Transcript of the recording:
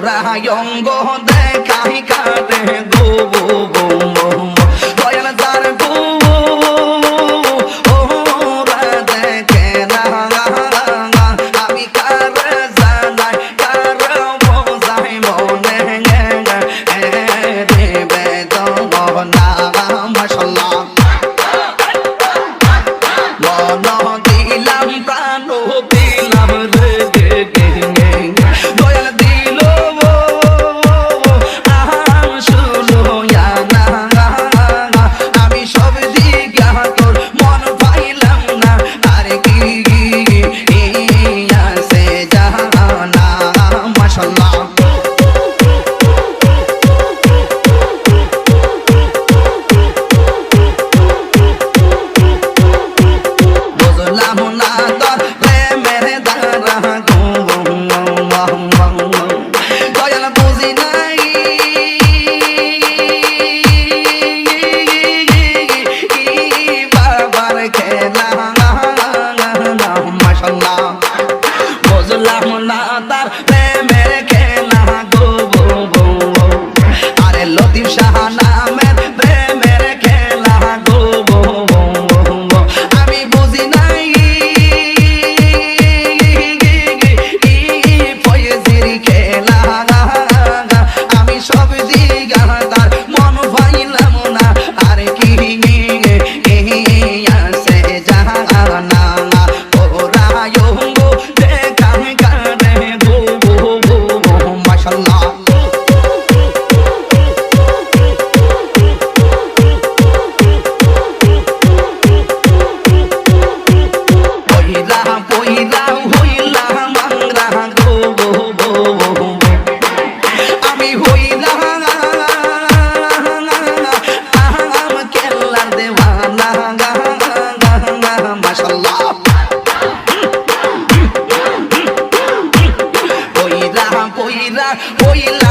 অঙ্গ দেখাই কাটে গো দয়াল যার গো ওরা দেখে না আমি কার জানাই কার বোঝাই মনে দেবে না মাশাআল্লাহ মন দিলাম প্রাণ দিলাম রে দয়াল দিল আমি সব দিকে তোর মন পাইলাম না আর কি আছে জানা মাশাআল্লাহ বুঝলাম না তোর প্রেমের দ্বারা দয়াল বুঝি নাই বাবার খেলা মাশাআল্লাহ বুঝলাম না তার প্রেমের খেলা গো আরে লতিফ শাহ নামের প্রেমের খেলা গো আমি বুঝি নাই ফয়েজের খেলা আমি সব দিগা তার মন পাইলাম না আর কি আছে জানা ওরা অঙ্গ দেখাই কাটে গো মাশাআল্লাহ পয়রা পয়রা হইলা মাংরা গো আমি হইলা কেল্লার দেওয়ানা মাশাআল্লাহ পয়রা পয়রা হইলা